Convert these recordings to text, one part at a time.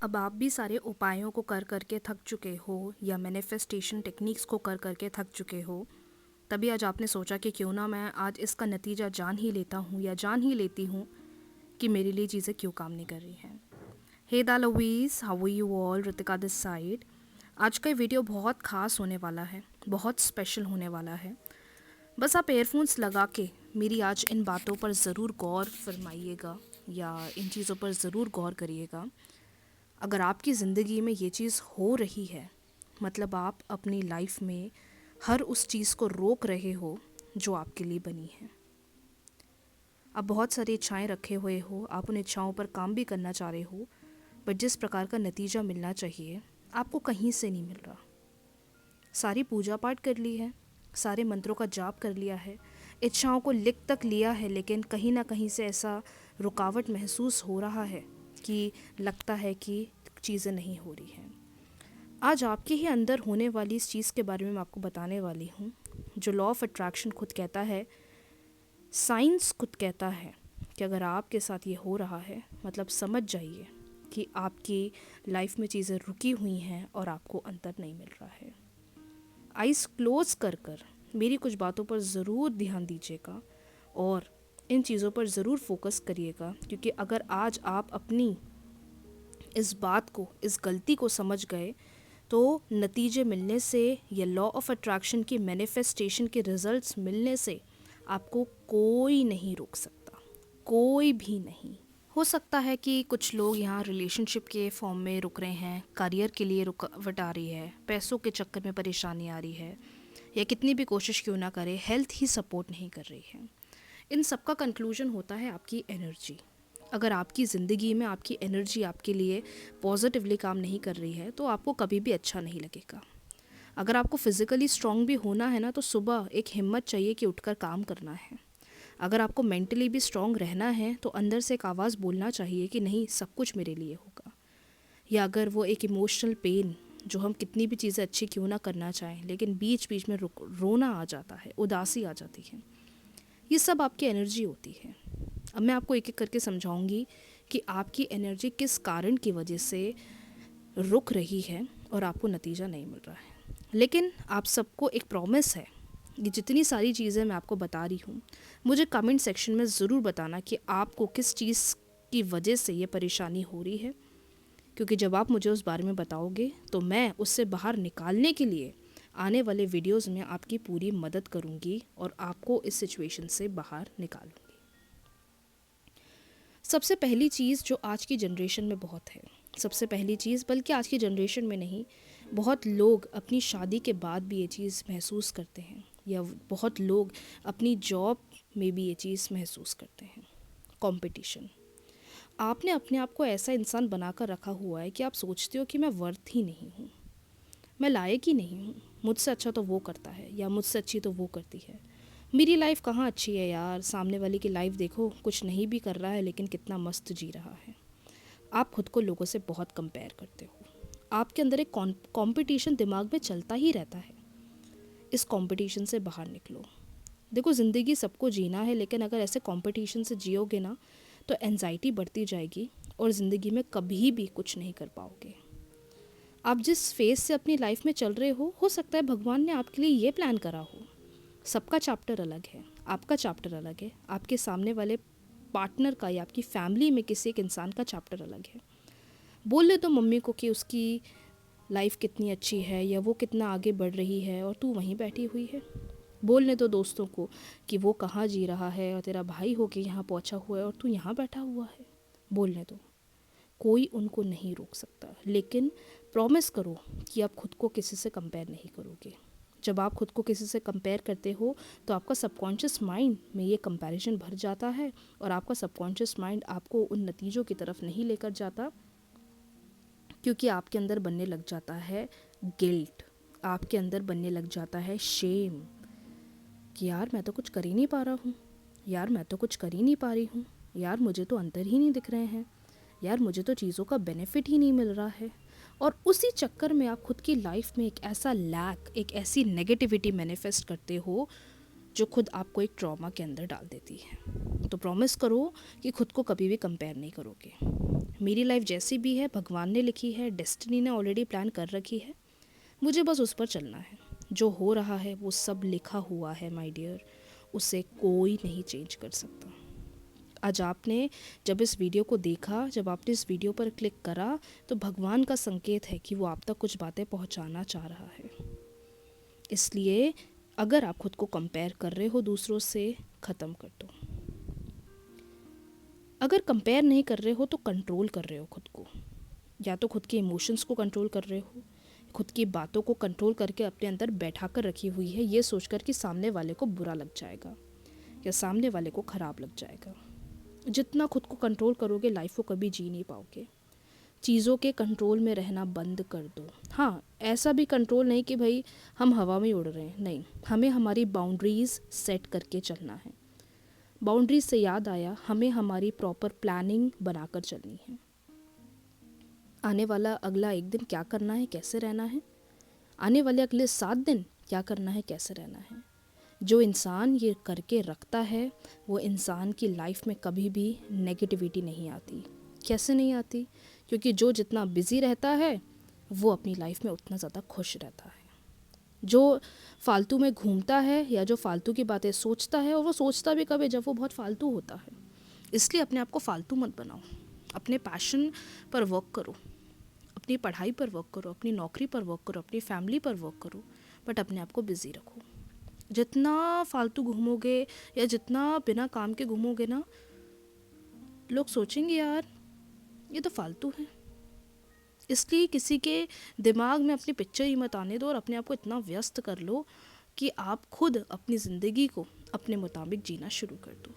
अब आप भी सारे उपायों को कर करके थक चुके हो या मैनिफेस्टेशन टेक्निक्स को कर करके थक चुके हो। तभी आज आपने सोचा कि क्यों ना मैं आज इसका नतीजा जान ही लेता हूँ या जान ही लेती हूँ कि मेरे लिए चीज़ें क्यों काम नहीं कर रही हैं। Hey the lovelies, how are you all? Ritika this side. आज का ये वीडियो बहुत ख़ास होने वाला है, बहुत स्पेशल होने वाला है। बस आप एयरफोन्स लगा के मेरी आज इन बातों पर ज़रूर गौर फरमाइएगा या इन चीज़ों पर ज़रूर गौर करिएगा। अगर आपकी ज़िंदगी में ये चीज़ हो रही है, मतलब आप अपनी लाइफ में हर उस चीज़ को रोक रहे हो जो आपके लिए बनी है। आप बहुत सारी इच्छाएं रखे हुए हो, आप उन इच्छाओं पर काम भी करना चाह रहे हो, बट जिस प्रकार का नतीजा मिलना चाहिए आपको कहीं से नहीं मिल रहा। सारी पूजा पाठ कर ली है, सारे मंत्रों का जाप कर लिया है, इच्छाओं को लिख तक लिया है, लेकिन कहीं ना कहीं से ऐसा रुकावट महसूस हो रहा है कि लगता है कि चीज़ें नहीं हो रही हैं। आज आपके ही अंदर होने वाली इस चीज़ के बारे में मैं आपको बताने वाली हूँ, जो लॉ ऑफ अट्रैक्शन खुद कहता है, साइंस खुद कहता है कि अगर आपके साथ ये हो रहा है मतलब समझ जाइए कि आपकी लाइफ में चीज़ें रुकी हुई हैं और आपको अंतर नहीं मिल रहा है। आइज़ क्लोज कर कर मेरी कुछ बातों पर ज़रूर ध्यान दीजिएगा और इन चीज़ों पर ज़रूर फोकस करिएगा, क्योंकि अगर आज आप अपनी इस बात को, इस गलती को समझ गए तो नतीजे मिलने से या लॉ ऑफ अट्रैक्शन की मैनिफेस्टेशन के रिजल्ट्स मिलने से आपको कोई नहीं रोक सकता, कोई भी नहीं। हो सकता है कि कुछ लोग यहाँ रिलेशनशिप के फॉर्म में रुक रहे हैं, करियर के लिए रुकावट आ रही है, पैसों के चक्कर में परेशानी आ रही है, या कितनी भी कोशिश क्यों ना करे हेल्थ ही सपोर्ट नहीं कर रही है। इन सब का कंक्लूजन होता है आपकी एनर्जी। अगर आपकी ज़िंदगी में आपकी एनर्जी आपके लिए पॉजिटिवली काम नहीं कर रही है तो आपको कभी भी अच्छा नहीं लगेगा। अगर आपको फिज़िकली स्ट्रांग भी होना है ना, तो सुबह एक हिम्मत चाहिए कि उठकर काम करना है। अगर आपको मेंटली भी स्ट्रांग रहना है तो अंदर से एक आवाज़ बोलना चाहिए कि नहीं, सब कुछ मेरे लिए होगा। या अगर वो एक इमोशनल पेन, जो हम कितनी भी चीज़ें अच्छी क्यों ना करना चाहें लेकिन बीच बीच में रोना आ जाता है, उदासी आ जाती है, ये सब आपकी एनर्जी होती है। अब मैं आपको एक एक करके समझाऊंगी कि आपकी एनर्जी किस कारण की वजह से रुक रही है और आपको नतीजा नहीं मिल रहा है। लेकिन आप सबको एक प्रॉमिस है, ये जितनी सारी चीज़ें मैं आपको बता रही हूँ, मुझे कमेंट सेक्शन में ज़रूर बताना कि आपको किस चीज़ की वजह से ये परेशानी हो रही है, क्योंकि जब आप मुझे उस बारे में बताओगे तो मैं उससे बाहर निकालने के लिए आने वाले वीडियोस में आपकी पूरी मदद करूँगी और आपको इस सिचुएशन से बाहर निकालूँगी। सबसे पहली चीज़ जो आज की जनरेशन में बहुत है, सबसे पहली चीज़, बल्कि आज की जनरेशन में नहीं, बहुत लोग अपनी शादी के बाद भी ये चीज़ महसूस करते हैं, या बहुत लोग अपनी जॉब में भी ये चीज़ महसूस करते हैं, कंपटीशन। आपने अपने आप को ऐसा इंसान बनाकर रखा हुआ है कि आप सोचते हो कि मैं वर्थ ही नहीं हूँ, मैं लायक ही नहीं हूँ, मुझसे अच्छा तो वो करता है या मुझसे अच्छी तो वो करती है, मेरी लाइफ कहाँ अच्छी है यार, सामने वाले की लाइफ देखो, कुछ नहीं भी कर रहा है लेकिन कितना मस्त जी रहा है। आप खुद को लोगों से बहुत कंपेयर करते हो, आपके अंदर एक कंपटीशन दिमाग में चलता ही रहता है। इस कंपटीशन से बाहर निकलो। देखो, ज़िंदगी सबको जीना है, लेकिन अगर ऐसे कंपटीशन से जियोगे ना तो एंजाइटी बढ़ती जाएगी और ज़िंदगी में कभी भी कुछ नहीं कर पाओगे। आप जिस फेज से अपनी लाइफ में चल रहे हो सकता है भगवान ने आपके लिए ये प्लान करा हो। सबका चैप्टर अलग है, आपका चैप्टर अलग है, आपके सामने वाले पार्टनर का या आपकी फैमिली में किसी एक इंसान का चैप्टर अलग है। बोल ले तो मम्मी को कि उसकी लाइफ कितनी अच्छी है या वो कितना आगे बढ़ रही है और तू वहीं बैठी हुई है। बोलने दो दोस्तों को कि वो कहाँ जी रहा है और तेरा भाई होके यहाँ पहुँचा हुआ है और तू यहाँ बैठा हुआ है। बोलने दो, कोई उनको नहीं रोक सकता, लेकिन प्रॉमिस करो कि आप खुद को किसी से कंपेयर नहीं करोगे। जब आप खुद को किसी से कंपेयर करते हो तो आपका सबकॉन्शियस माइंड में ये कंपैरिजन भर जाता है और आपका सबकॉन्शियस माइंड आपको उन नतीजों की तरफ नहीं लेकर जाता, क्योंकि आपके अंदर बनने लग जाता है गिल्ट, आपके अंदर बनने लग जाता है शेम कि यार मैं तो कुछ कर ही नहीं पा रहा हूँ, यार मैं तो कुछ कर ही नहीं पा रही हूँ, यार मुझे तो अंतर ही नहीं दिख रहे हैं, यार मुझे तो चीज़ों का बेनिफिट ही नहीं मिल रहा है। और उसी चक्कर में आप खुद की लाइफ में एक ऐसा लैक, एक ऐसी नेगेटिविटी मैनिफेस्ट करते हो जो खुद आपको एक ट्रॉमा के अंदर डाल देती है। तो प्रॉमिस करो कि खुद को कभी भी कंपेयर नहीं करोगे। मेरी लाइफ जैसी भी है भगवान ने लिखी है, डेस्टिनी ने ऑलरेडी प्लान कर रखी है, मुझे बस उस पर चलना है। जो हो रहा है वो सब लिखा हुआ है माय डियर, उसे कोई नहीं चेंज कर सकता। आज आपने जब इस वीडियो को देखा, जब आपने इस वीडियो पर क्लिक करा, तो भगवान का संकेत है कि वो आप तक कुछ बातें पहुंचाना चाह रहा है। इसलिए अगर आप खुद को कंपेयर कर रहे हो दूसरों से, ख़त्म कर दो। अगर कंपेयर नहीं कर रहे हो तो कंट्रोल कर रहे हो खुद को। या तो खुद के इमोशंस को कंट्रोल कर रहे हो, खुद की बातों को कंट्रोल करके अपने अंदर बैठा कर रखी हुई है, ये सोचकर कि सामने वाले को बुरा लग जाएगा या सामने वाले को ख़राब लग जाएगा। जितना खुद को कंट्रोल करोगे लाइफ को कभी जी नहीं पाओगे। चीज़ों के कंट्रोल में रहना बंद कर दो। हाँ, ऐसा भी कंट्रोल नहीं कि भाई हम हवा में उड़ रहे हैं, नहीं, हमें हमारी बाउंड्रीज़ सेट करके चलना है। बाउंड्रीज से याद आया, हमें हमारी प्रॉपर प्लानिंग बनाकर चलनी है। आने वाला अगला एक दिन क्या करना है, कैसे रहना है, आने वाले अगले 7 दिन क्या करना है, कैसे रहना है। जो इंसान ये करके रखता है वो इंसान की लाइफ में कभी भी नेगेटिविटी नहीं आती। कैसे नहीं आती? क्योंकि जो जितना बिजी रहता है वो अपनी लाइफ में उतना ज़्यादा खुश रहता है। जो फालतू में घूमता है या जो फालतू की बातें सोचता है, और वो सोचता भी कब है, जब वो बहुत फालतू होता है। इसलिए अपने आप को फालतू मत बनाओ। अपने पैशन पर वर्क करो, अपनी पढ़ाई पर वर्क करो, अपनी नौकरी पर वर्क करो, अपनी फैमिली पर वर्क करो, बट अपने आप को बिज़ी रखो। जितना फालतू घूमोगे या जितना बिना काम के घूमोगे ना, लोग सोचेंगे यार ये तो फालतू है। इसलिए किसी के दिमाग में अपनी पिक्चर ही मत आने दो और अपने आप को इतना व्यस्त कर लो कि आप खुद अपनी ज़िंदगी को अपने मुताबिक जीना शुरू कर दो।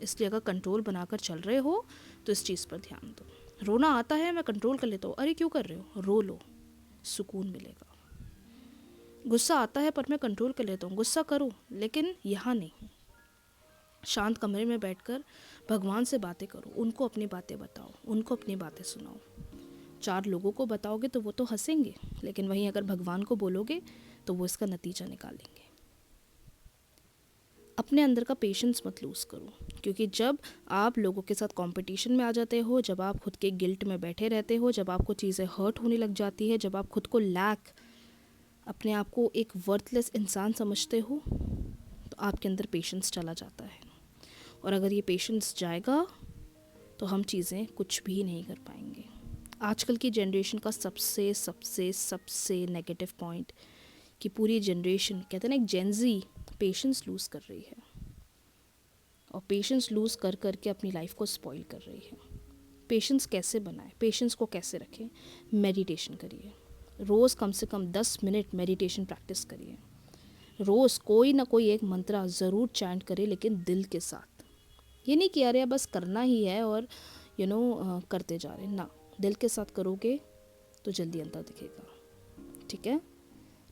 इसलिए अगर कंट्रोल बनाकर चल रहे हो तो इस चीज़ पर ध्यान दो। रोना आता है, मैं कंट्रोल कर लेता हूँ, अरे क्यों कर रहे हो, रो लो, सुकून मिलेगा। गुस्सा आता है पर मैं कंट्रोल कर लेता हूँ, गुस्सा करो, लेकिन यहाँ नहीं। शांत कमरे में बैठकर भगवान से बातें करो, उनको अपनी बातें बताओ, उनको अपनी बातें सुनाओ। 4 लोगों को बताओगे तो वो तो हंसेंगे, लेकिन वहीं अगर भगवान को बोलोगे तो वो इसका नतीजा निकालेंगे। अपने अंदर का पेशेंस मत लूज़ करो, क्योंकि जब आप लोगों के साथ कंपटीशन में आ जाते हो, जब आप खुद के गिल्ट में बैठे रहते हो, जब आपको चीज़ें हर्ट होने लग जाती है, जब आप खुद को अपने आप को एक वर्थलेस इंसान समझते हो, तो आपके अंदर पेशेंस चला जाता है। और अगर ये पेशेंस जाएगा तो हम चीज़ें कुछ भी नहीं कर पाएंगे। आजकल की जनरेशन का सबसे सबसे सबसे नेगेटिव पॉइंट कि पूरी जनरेशन, कहते हैं ना, एक जेनजी पेशेंस लूज़ कर रही है, और पेशेंस लूज़ कर करके अपनी लाइफ को स्पॉइल कर रही है। पेशेंस कैसे बनाए, पेशेंस को कैसे रखें? मेडिटेशन करिए, रोज़ कम से कम 10 मिनट मेडिटेशन प्रैक्टिस करिए। रोज़ कोई ना कोई एक मंत्रा ज़रूर चैंट करें, लेकिन दिल के साथ। ये नहीं कि यार बस करना ही है और करते जा रहे ना, दिल के साथ करोगे तो जल्दी अंतर दिखेगा। ठीक है,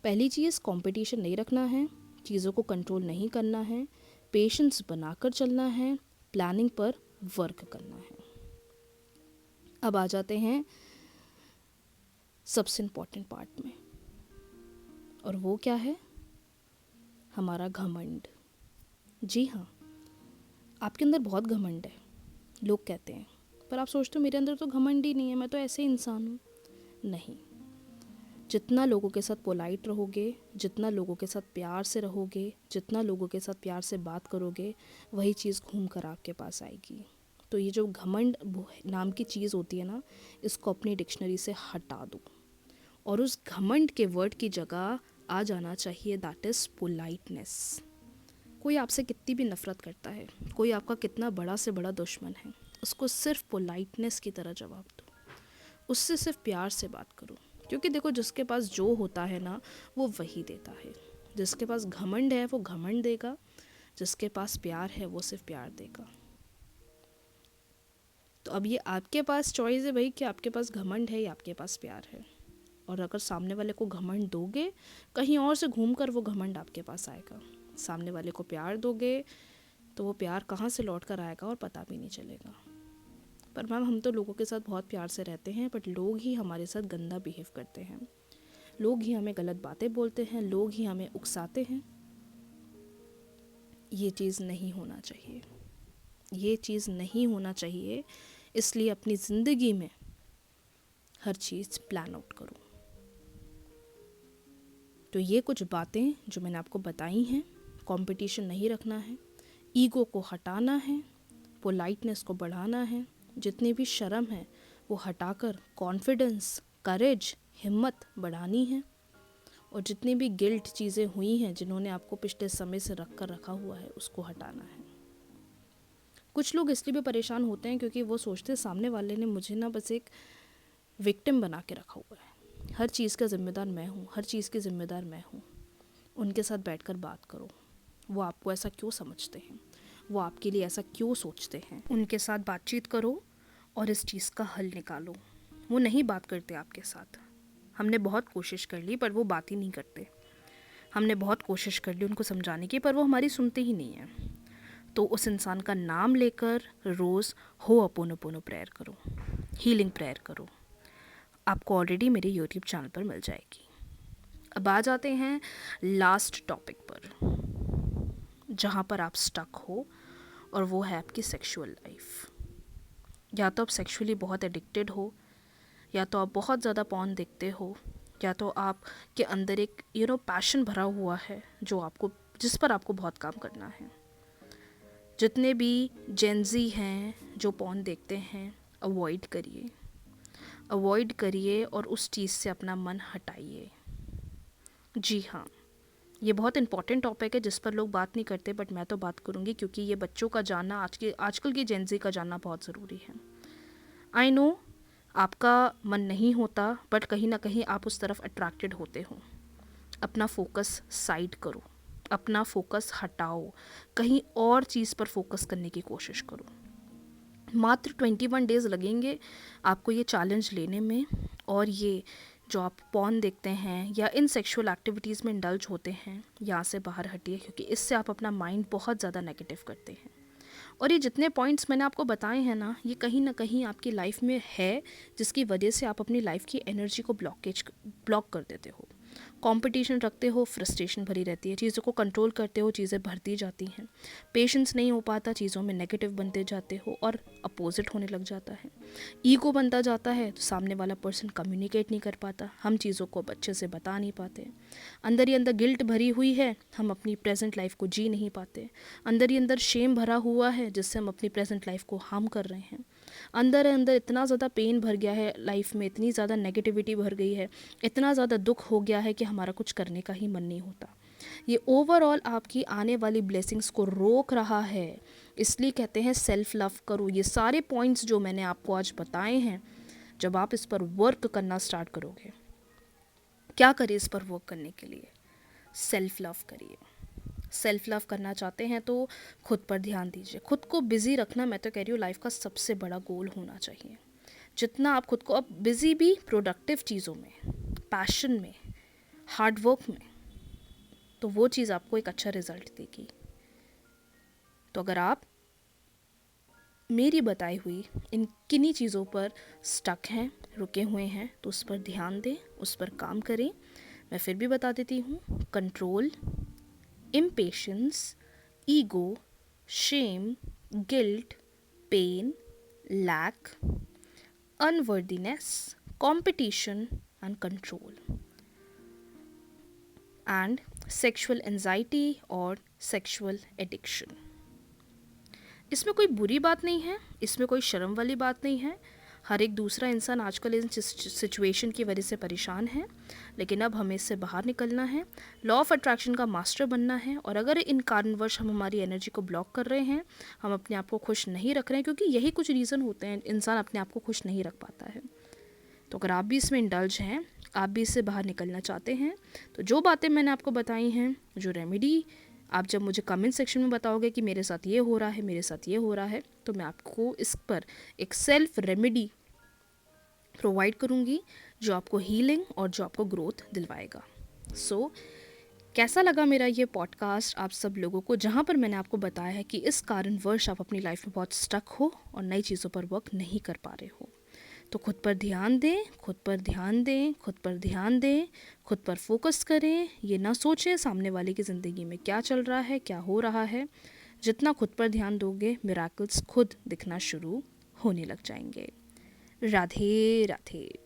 पहली चीज़, कंपटीशन नहीं रखना है, चीज़ों को कंट्रोल नहीं करना है, पेशेंस बनाकर चलना है, प्लानिंग पर वर्क करना है। अब आ जाते हैं सबसे इम्पोर्टेंट पार्ट में, और वो क्या है? हमारा घमंड। जी हाँ, आपके अंदर बहुत घमंड है, लोग कहते हैं, पर आप सोचते हो मेरे अंदर तो घमंड ही नहीं है, मैं तो ऐसे इंसान हूँ। नहीं, जितना लोगों के साथ पोलाइट रहोगे, जितना लोगों के साथ प्यार से रहोगे, जितना लोगों के साथ प्यार से बात करोगे, वही चीज़ घूम कर आपके पास आएगी। तो ये जो घमंड नाम की चीज़ होती है ना, इसको अपनी डिक्शनरी से हटा दो, और उस घमंड के वर्ड की जगह आ जाना चाहिए दैट इज़ पोलाइटनेस। कोई आपसे कितनी भी नफ़रत करता है, कोई आपका कितना बड़ा से बड़ा दुश्मन है, उसको सिर्फ पोलाइटनेस की तरह जवाब दो, उससे सिर्फ प्यार से बात करो। क्योंकि देखो, जिसके पास जो होता है ना वो वही देता है। जिसके पास घमंड है वो घमंड देगा, जिसके पास प्यार है वो सिर्फ प्यार देगा। तो अब ये आपके पास चॉइस है भाई कि आपके पास घमंड है या आपके पास प्यार है। और अगर सामने वाले को घमंड दोगे, कहीं और से घूम कर वो घमंड आपके पास आएगा। सामने वाले को प्यार दोगे तो वो प्यार कहाँ से लौट कर आएगा और पता भी नहीं चलेगा। पर मैम, हम तो लोगों के साथ बहुत प्यार से रहते हैं, बट लोग ही हमारे साथ गंदा बिहेव करते हैं, लोग ही हमें गलत बातें बोलते हैं, लोग ही हमें उकसाते हैं। ये चीज़ नहीं होना चाहिए, ये चीज़ नहीं होना चाहिए। इसलिए अपनी ज़िंदगी में हर चीज़ प्लान आउट करो। तो ये कुछ बातें जो मैंने आपको बताई हैं, कंपटीशन नहीं रखना है, ईगो को हटाना है, पोलाइटनेस को बढ़ाना है, जितनी भी शर्म है वो हटाकर कॉन्फिडेंस, करेज, हिम्मत बढ़ानी है, और जितनी भी गिल्ट चीज़ें हुई हैं जिन्होंने आपको पिछले समय से रखा हुआ है उसको हटाना है। कुछ लोग इसलिए भी परेशान होते हैं क्योंकि वो सोचते हैं सामने वाले ने मुझे ना बस एक विक्टिम बना के रखा हुआ है, हर चीज़ का ज़िम्मेदार मैं हूँ, हर चीज़ की ज़िम्मेदार मैं हूँ। उनके साथ बैठकर बात करो, वो आपको ऐसा क्यों समझते हैं, वो आपके लिए ऐसा क्यों सोचते हैं। उनके साथ बातचीत करो और इस चीज़ का हल निकालो। वो नहीं बात करते आपके साथ, हमने बहुत कोशिश कर ली पर वो बात ही नहीं करते। हमने बहुत कोशिश कर ली उनको समझाने की पर वो हमारी सुनते ही नहीं हैं। तो उस इंसान का नाम लेकर रोज़ हो अपोनो प्रेयर करो, हीलिंग प्रेयर करो। आपको ऑलरेडी मेरे यूट्यूब चैनल पर मिल जाएगी। अब आ जाते हैं लास्ट टॉपिक पर, जहाँ पर आप स्टक हो, और वो है आपकी सेक्सुअल लाइफ। या तो आप सेक्सुअली बहुत एडिक्टेड हो, या तो आप बहुत ज़्यादा पॉर्न देखते हो, या तो आपके अंदर एक पैशन भरा हुआ है जिस पर आपको बहुत काम करना है। जितने भी जेंजी हैं जो पॉर्न देखते हैं, अवॉइड करिए और उस चीज़ से अपना मन हटाइए। जी हाँ, ये बहुत इंपॉर्टेंट टॉपिक है जिस पर लोग बात नहीं करते, बट मैं तो बात करूँगी क्योंकि ये बच्चों का जानना, आजकल की जेंजी का जानना बहुत ज़रूरी है। आई नो आपका मन नहीं होता, बट कहीं ना कहीं आप उस तरफ अट्रैक्टेड होते हो। अपना फोकस साइड करो, अपना फोकस हटाओ, कहीं और चीज़ पर फोकस करने की कोशिश करो। मात्र 21 डेज़ लगेंगे आपको ये चैलेंज लेने में, और ये जो आप पॉर्न देखते हैं या इन सेक्सुअल एक्टिविटीज़ में इंडल्ज होते हैं, यहाँ से बाहर हटिए, क्योंकि इससे आप अपना माइंड बहुत ज़्यादा नेगेटिव करते हैं। और ये जितने पॉइंट्स मैंने आपको बताए हैं ना, ये कहीं ना कहीं आपकी लाइफ में है, जिसकी वजह से आप अपनी लाइफ की एनर्जी को ब्लॉक कर देते हो। कंपटीशन रखते हो, फ्रस्ट्रेशन भरी रहती है, चीज़ों को कंट्रोल करते हो, चीज़ें बढ़ती जाती हैं, पेशेंस नहीं हो पाता, चीज़ों में नेगेटिव बनते जाते हो और अपोजिट होने लग जाता है। ईगो बनता जाता है तो सामने वाला पर्सन कम्युनिकेट नहीं कर पाता, हम चीज़ों को अच्छे से बता नहीं पाते। अंदर ही अंदर गिल्ट भरी हुई है, हम अपनी प्रेजेंट लाइफ को जी नहीं पाते। अंदर ही अंदर शेम भरा हुआ है जिससे हम अपनी प्रेजेंट लाइफ को हार्म कर रहे हैं। अंदर अंदर इतना ज़्यादा पेन भर गया है लाइफ में, इतनी ज़्यादा नेगेटिविटी भर गई है, इतना ज़्यादा दुख हो गया है कि हमारा कुछ करने का ही मन नहीं होता। ये ओवरऑल आपकी आने वाली ब्लेसिंग्स को रोक रहा है। इसलिए कहते हैं सेल्फ लव करो। ये सारे पॉइंट्स जो मैंने आपको आज बताए हैं, जब आप इस पर वर्क करना स्टार्ट करोगे, क्या करें इस पर वर्क करने के लिए? सेल्फ लव करिए। सेल्फ लव करना चाहते हैं तो खुद पर ध्यान दीजिए। खुद को बिज़ी रखना, मैं तो कह रही हूँ, लाइफ का सबसे बड़ा गोल होना चाहिए। जितना आप खुद को अब बिज़ी भी प्रोडक्टिव चीज़ों में, पैशन में, हार्ड वर्क में, तो वो चीज़ आपको एक अच्छा रिजल्ट देगी। तो अगर आप मेरी बताई हुई इन किन्हीं चीज़ों पर स्टक हैं, रुके हुए हैं, तो उस पर ध्यान दें, उस पर काम करें। मैं फिर भी बता देती हूँ, control, impatience, ego, shame, guilt, pain, lack, unworthiness, competition and control, and sexual anxiety और sexual addiction। इसमें कोई बुरी बात नहीं है, इसमें कोई शर्म वाली बात नहीं है। हर एक दूसरा इंसान आजकल इन सिचुएशन की वजह से परेशान है, लेकिन अब हमें इससे बाहर निकलना है, लॉ ऑफ अट्रैक्शन का मास्टर बनना है। और अगर इन कारणवश हम हमारी एनर्जी को ब्लॉक कर रहे हैं, हम अपने आप को खुश नहीं रख रहे हैं, क्योंकि यही कुछ रीज़न होते हैं इंसान अपने आप को खुश नहीं रख पाता है। तो अगर आप भी इसमें इंडल्ज हैं, आप भी इससे बाहर निकलना चाहते हैं, तो जो बातें मैंने आपको बताई हैं, जो रेमेडी, आप जब मुझे कमेंट सेक्शन में बताओगे कि मेरे साथ ये हो रहा है, मेरे साथ ये हो रहा है, तो मैं आपको इस पर एक सेल्फ रेमेडी प्रोवाइड करूँगी जो आपको हीलिंग और जो आपको ग्रोथ दिलवाएगा। सो कैसा लगा मेरा ये पॉडकास्ट आप सब लोगों को, जहाँ पर मैंने आपको बताया है कि इस कारणवश आप अपनी लाइफ में बहुत स्टक हो और नई चीज़ों पर वर्क नहीं कर पा रहे हो। तो खुद पर ध्यान दें, खुद पर ध्यान दें, खुद पर ध्यान दें, खुद पर फोकस करें। ये ना सोचें सामने वाले की ज़िंदगी में क्या चल रहा है, क्या हो रहा है। जितना खुद पर ध्यान दोगे, मिराकल्स खुद दिखना शुरू होने लग जाएंगे। राधे राधे।